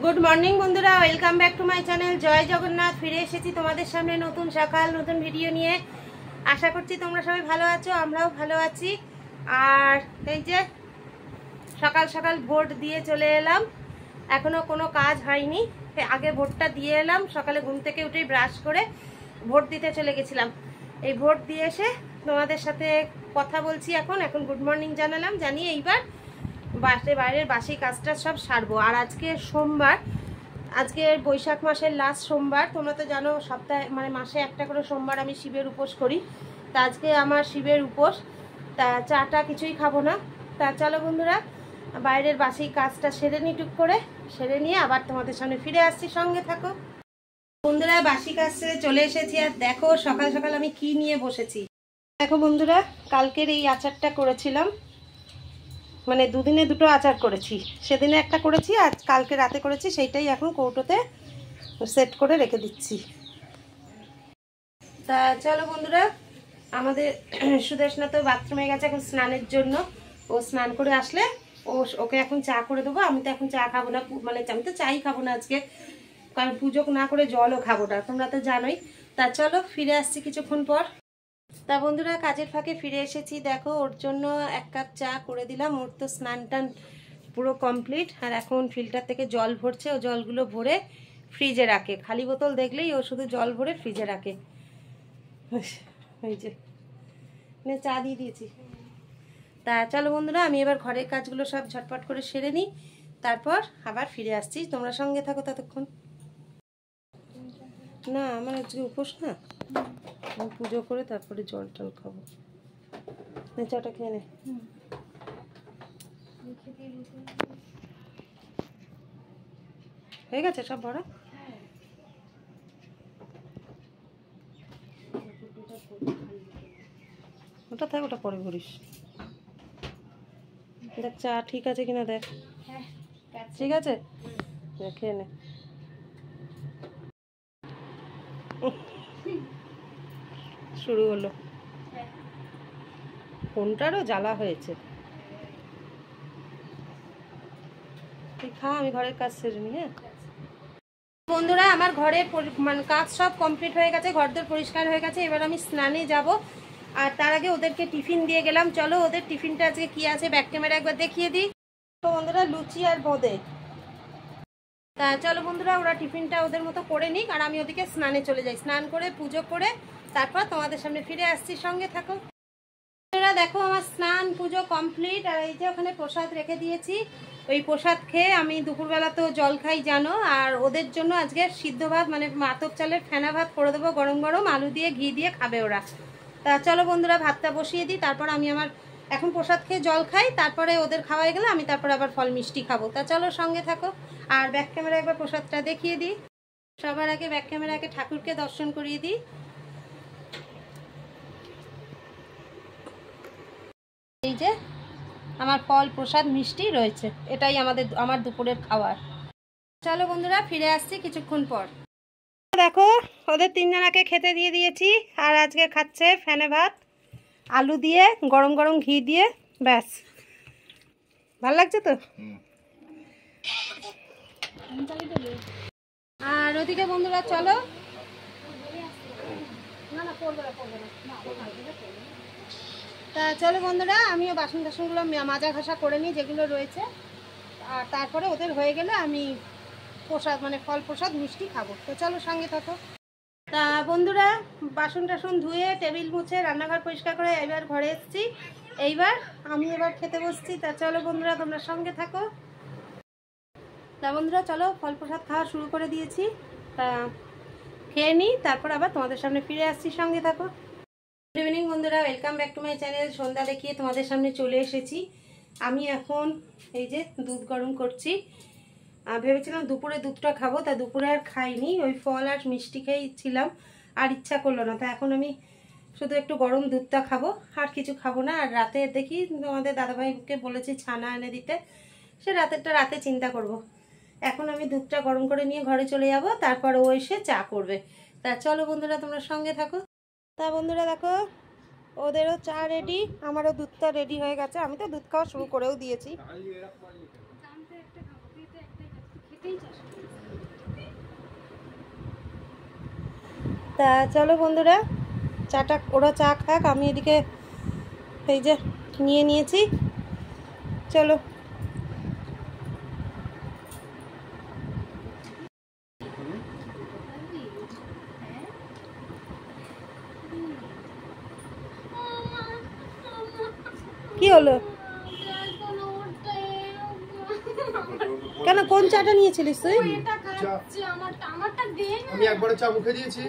Good morning বন্ধুরা, welcome back to my channel Joy Jagannath. ফিরে এসেছি তোমাদের সামনে নতুন সকাল নতুন ভিডিও নিয়ে। আশা করছি তোমরা সবাই ভালো আছো, আমরাও ভালো আছি। আর এই যে সকাল সকাল ভোট দিয়ে চলে এলাম, এখনো কোনো কাজ হয়নি। আগে ভোটটা দিয়ে এলাম, সকালে ঘুম থেকে উঠেই ব্রাশ করে ভোট দিতে চলে গেছিলাম। এই ভোট দিয়ে এসে তোমাদের সাথে কথা বলছি। এখন গুড মর্নিং জানালাম, জানিয়ে এইবার বাইরের বাসি কাজটা সব সারবো। আর আজকে সোমবার, আজকে বৈশাখ মাসের লাস্ট সোমবার। তোমরা তো জানো সপ্তাহে মাসে একটা করে সোমবার আমি শিবের উপোস করি। তা আজকে আমার শিবের উপোস, তা চাটা কিছুই খাবো না। তা চলো বন্ধুরা, বাইরের বাসি কাজটা সেরে নিই, টুক করে সেরে নিয়ে আবার তোমাদের সামনে ফিরে আসছি, সঙ্গে থাকো বন্ধুরা। বাসি কাজ সেরে চলে এসেছি। আর দেখো সকাল সকাল আমি কি নিয়ে বসেছি। দেখো বন্ধুরা, কালকের এই আচারটা করেছিলাম, দুদিনে দুটো আচার করেছি। সেদিনে একটা করেছি, আর কালকে রাতে করেছি। সেইটাই এখন কৌটোতে সেট করে রেখে দিচ্ছি। তা চলো বন্ধুরা, আমাদের সুদেশনা তো বাথরুমে গেছে এখন স্নানের জন্য। ও স্নান করে আসলে ওকে এখন চা করে দেবো। আমি তো এখন চা খাবো না, আমি তো চাই খাবো না আজকে, কারণ পুজো না করে জলও খাবো না, তোমরা তো জানোই। তা চলো ফিরে আসছি কিছুক্ষণ পর। তা বন্ধুরা, কাজের ফাঁকে ফিরে এসেছি। দেখো ওর জন্য 1 কাপ চা করে দিলাম। ওর তো স্নান টান পুরো কমপ্লিট। আর এখন ফিল্টার থেকে জল ভরছে। ও জলগুলো ভরে ফ্রিজে রাখে, খালি বোতল দেখলেই ও শুধু জল ভরে ফ্রিজে রাখে। এই যে চা দিয়ে দিয়েছি। তা চলো বন্ধুরা, আমি এবার ঘরের কাজগুলো সব ঝটপট করে সেরে নিই, তারপর আবার ফিরে আসছি। তোমরা সঙ্গে থাকো ততক্ষণ। না, আমার আজকে উপোস না, আমি পুজো করে তারপরে জল টল খাবো। চাটা খেয়ে নে। হয়ে গেছে সব ভরা? ওটা থাক, ওটা পরে ভরিস। দেখ চা ঠিক আছে কিনা দেখ। ঠিক আছে, খেয়ে নে। শুরু হলো, ফোনটারও জ্বালা হয়েছে। তুই খা, আমি ঘরের কাজ সেরে নি। হ্যাঁ বন্ধুরা, আমার ঘরের কাজ সব কমপ্লিট হয়ে গেছে, ঘরদোর পরিষ্কার হয়ে গেছে। এবার আমি স্নানে যাব। আর তার আগে ওদেরকে টিফিন দিয়ে গেলাম। চলো ওদের টিফিনটা আজকে কি আছে ব্যাক ক্যামেরা একবার দেখিয়ে দিই। তো বন্ধুরা, লুচি আর বোঁদে। তা চলো বন্ধুরা, ওরা টিফিনটা ওদের মতো করে নিক, আর আমি ওদিকে স্নানে চলে যাই। স্নান করে পুজো করে তারপর তোমাদের সামনে ফিরে আসছি, সঙ্গে থাকো। দেখো আমার স্নান পুজো কমপ্লিট। আর এই যে ওখানে প্রসাদ রেখে দিয়েছি, ওই প্রসাদ খেয়ে আমি দুপুরবেলা তো জল খাই জানো। আর ওদের জন্য আজকে সিদ্ধ ভাত, মাতব চালের ফেনা ভাত করে দেবো, গরম গরম আলু দিয়ে ঘি দিয়ে খাবে ওরা। তা চলো বন্ধুরা, ভাতটা বসিয়ে দিই, তারপর আমি আমার এখন প্রসাদ খেয়ে জল খাই, তারপরে ওদের খাওয়াই গেলে আমি তারপরে আবার ফল মিষ্টি খাবো। তা চলো সঙ্গে থাকো। আর ব্যাক ক্যামেরা একবার প্রসাদটা দেখিয়ে দিই। সবার আগে ব্যাক ক্যামেরাকে ঠাকুরকে দর্শন করিয়ে দিই। এই যে আমার ফল প্রসাদ মিষ্টি রয়েছে, এটাই আমার দুপুরের খাবার। চলো বন্ধুরা, ফিরে আসছি কিছুক্ষণ পর। দেখো ওদের 3 জনাকে খেতে দিয়ে দিয়েছি। আর আজকে খাচ্ছে ফেনে ভাত আলু দিয়ে, গরম গরম ঘি দিয়ে। ব্যাস, ভাল লাগছে তো। আর ওদিকে বন্ধুরা চলো, তা চলো বন্ধুরা, আমিও বাসন টাসনগুলো মাজা ঘষা করে নিই যেগুলো রয়েছে। আর তারপরে ওদের হয়ে গেলে আমি প্রসাদ ফল প্রসাদ মিষ্টি খাবো। তো চলো সঙ্গে থাকো। তা বন্ধুরা, বাসন টাসন ধুয়ে টেবিল মুছে রান্নাঘর পরিষ্কার করে এবার ঘরে এসেছি। এইবার আমি এবার খেতে বসছি। তা চলো বন্ধুরা, তোমরা সঙ্গে থাকো। তা বন্ধুরা চলো, ফল প্রসাদ খাওয়া শুরু করে দিয়েছি। তা খেয়ে নিই, তারপর আবার তোমাদের সামনে ফিরে আসছি, সঙ্গে থাকো। গুড ইভিনিং বন্ধুরা, welcome back to my channel. সন্ধ্যা দেখিয়ে তোমাদের সামনে চলে এসেছি। আমি এখন এই যে দুধ গরম করছি। ভেবেছিলাম দুপুরে দুধটা খাবো, তা দুপুরে আর খাইনি, ওই ফল আর মিষ্টি খেয়েছিলাম, আর ইচ্ছা করলো না। তা এখন আমি শুধু একটু গরম দুধটা খাবো, আর কিছু খাবো না। আর রাতে দেখি, তোমাদের দাদাভাইকে বলেছি ছানা এনে দিতে, সে রাতেরটা রাতে চিন্তা করব। এখন আমি দুধটা গরম করে নিয়ে ঘরে চলে যাব, তারপর ও এসে চা করবে। তা চলো বন্ধুরা, তোমরা সঙ্গে থাকো। তা বন্ধুরা দেখো, ওদেরও চা রেডি, আমারও দুধটা রেডি হয়ে গেছে। আমি তো দুধ খাওয়া শুরু করেও দিয়েছি। তা চলো বন্ধুরা, চাটা ওরা চা খাক, আমি এদিকে এই যে নিয়ে নিয়েছি। চলো। কি হলো? কেন, কোন চাটা নিয়েছিলিস তুই? আমি একবারে চা মুখে দিয়েছি।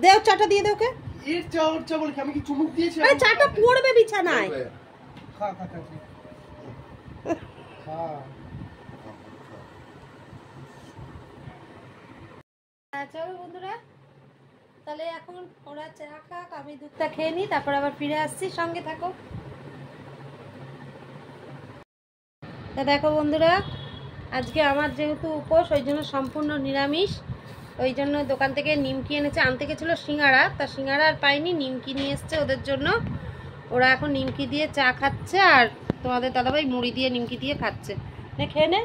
দে চাটা দিয়ে দে ওকে। এর চা ওর চা বলে কি আমি কি চুমুক দিয়েছি? আরে চাটা পড়বে বিছানায়। খা খা খা খা। চলো বন্ধুরা, তাহলে এখন ওরা চা খাক, আমি দুধটা খেয়ে নিই, তারপর আবার ফিরে আসছি, সঙ্গে থাকো। তা দেখো বন্ধুরা, আজকে আমার যেহেতু উপোস, ওই জন্য সম্পূর্ণ নিরামিষ। ওই জন্য দোকান থেকে নিমকি এনেছে, আনতে গেছিলো সিঙ্গারা, তা সিঙ্গারা আর পাইনি, নিমকি নিয়ে এসছে ওদের জন্য। ওরা এখন নিমকি দিয়ে চা খাচ্ছে, আর তোমাদের দাদাভাই মুড়ি দিয়ে নিমকি দিয়ে খাচ্ছে। নে খেয়ে নে।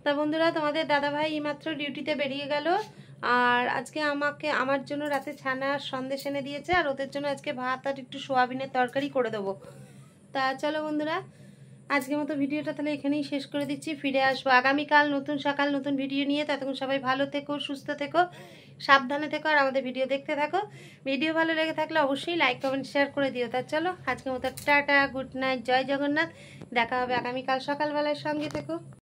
তা বন্ধুরা, তোমাদের দাদাভাই এইমাত্র ডিউটিতে বেরিয়ে গেল, আর আজকে আমার জন্য রাতে ছানার সন্দেশ এনে দিয়েছে, আর ওদের জন্য আজকে ভাত আর একটু সোয়াবিনের তরকারি করে দেবো। তা চলো বন্ধুরা, আজকের মতো ভিডিওটা তাহলে এখানেই শেষ করে দিচ্ছি। ফিরে আসবো আগামীকাল নতুন সকাল নতুন ভিডিও নিয়ে। ততক্ষণ সবাই ভালো থেকো, সুস্থ থেকো, সাবধানে থেকো, আর আমাদের ভিডিও দেখতে থাকো। ভিডিও ভালো লেগে থাকলে অবশ্যই লাইক কমেন্ট শেয়ার করে দিও। তা চলো, আজকের মতো টাটা, গুড নাইট, জয় জগন্নাথ। দেখা হবে আগামীকাল সকালবেলায়, সঙ্গে থেকো।